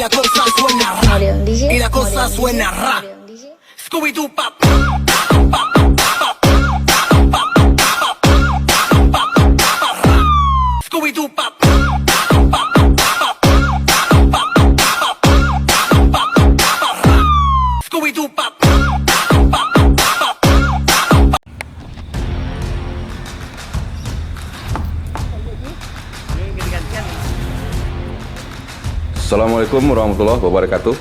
la cosa suena ra, y la cosa suena ra. Scooby-Doo pop. Scooby-Doo pop. Scooby-Doo pop. Assalamualaikum warahmatullahi wabarakatuh.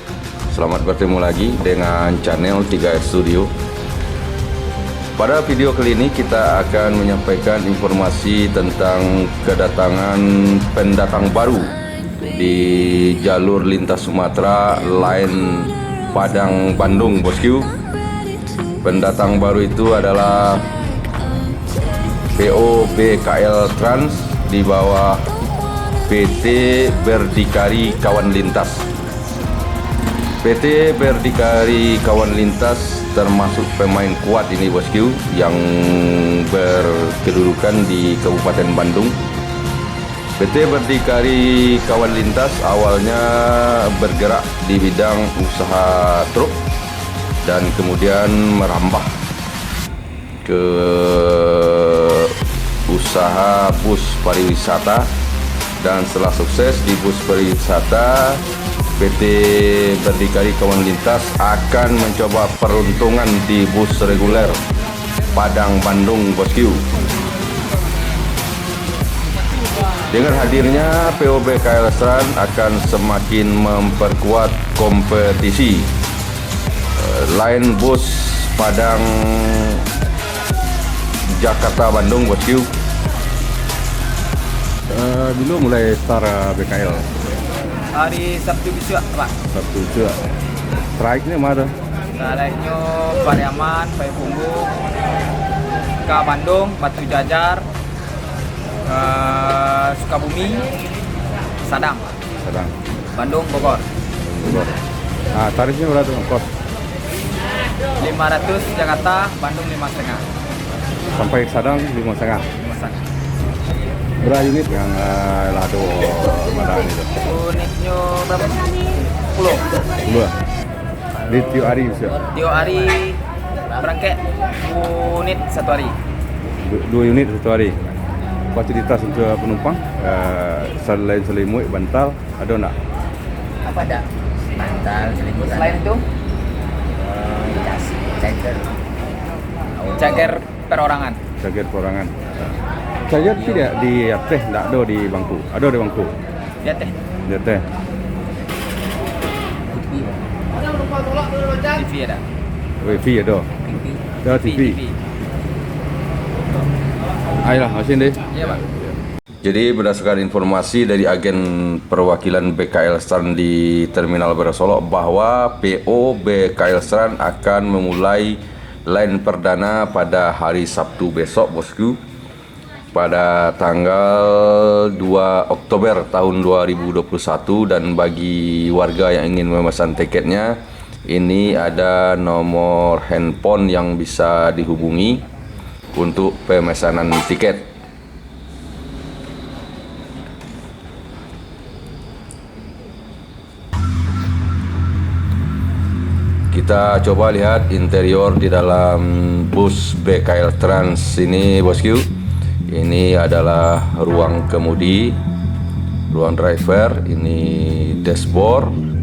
Selamat bertemu lagi dengan channel 3S Studio. Pada video kali ini kita akan menyampaikan informasi tentang kedatangan pendatang baru di jalur lintas Sumatera line Padang Bandung, bosku. Pendatang baru itu adalah PO BKL Trans di bawah PT Berdikari Kawan Lintas. PT Berdikari Kawan Lintas termasuk pemain kuat ini, bosku, yang berkedudukan di Kabupaten Bandung. PT Berdikari Kawan Lintas awalnya bergerak di bidang usaha truk dan kemudian merambah ke usaha bus pariwisata. Dan setelah sukses di bus pariwisata, PT Berdikari Kawan Lintas akan mencoba peruntungan di bus reguler Padang Bandung, bosku. Dengan hadirnya PO BKL Trans akan semakin memperkuat kompetisi line bus Padang Jakarta Bandung, bosku. Dulu mulai start BKL hari Sabtu besok, Pak. Sabtu juga. Strike-nya mana? Strike-nya Pariaman, Payakumbuh, ke Bandung, Batu Jajar, Sukabumi, Sadang, Bandung, Bogor. Nah, tarifnya berapa tuh, kos? 500 Jakarta, Bandung 5,5. Sampai Sadang 5,5. 5,5. Berapa unit yang lado Madang itu? Unitnya berapa? 10. Dua. Di tiap hari bisa? Tiap hari berangkat unit satu hari. Dua unit satu hari. Fasilitas untuk penumpang, selain selimut, bantal, ada enggak? Apa ada? Bantal, selimut. Selain itu? Cager perorangan. Cager perorangan. Cager tidak di atas, tidak ada di bangku. Ada di bangku. Lihat deh. Di atas. TV ada. Wifi ada. Ada TV. Ayolah, asin deh. Iya, Pak. Jadi berdasarkan informasi dari agen perwakilan BKL Trans di Terminal Berasolok bahwa PO BKL Trans akan memulai line perdana pada hari Sabtu besok, bosku, pada tanggal 2 Oktober tahun 2021. Dan bagi warga yang ingin memesan tiketnya, ini ada nomor handphone yang bisa dihubungi untuk pemesanan tiket. Kita coba lihat interior di dalam bus BKL Trans ini, bosku. Ini adalah ruang kemudi, ruang driver, ini dashboard.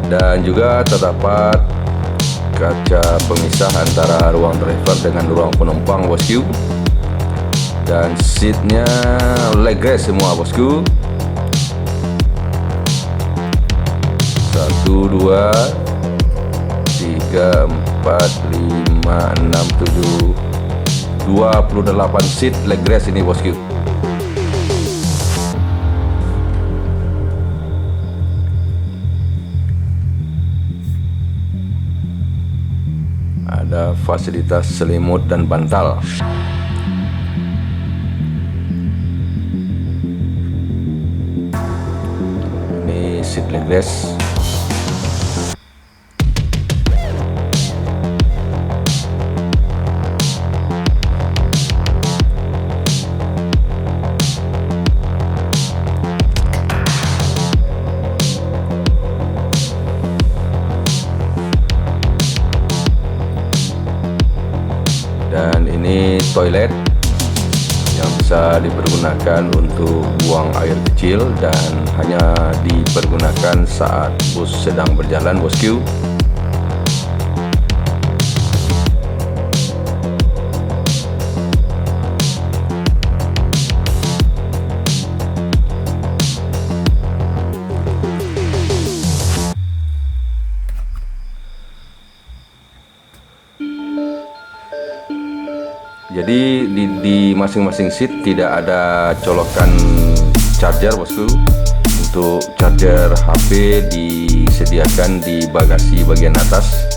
Dan juga terdapat kaca pemisah antara ruang driver dengan ruang penumpang, bosku. Dan seatnya leg rest semua, bosku. 1, 2, 3, 4, 5, 6, 7, 28 seat leg rest ini, bosku. Ada fasilitas selimut dan bantal. seat legless. Dan ini toilet yang bisa dipergunakan untuk buang air kecil dan hanya dipergunakan saat bus sedang berjalan, bosku. Jadi di masing-masing seat tidak ada colokan charger, bosku. Untuk charger HP disediakan di bagasi bagian atas.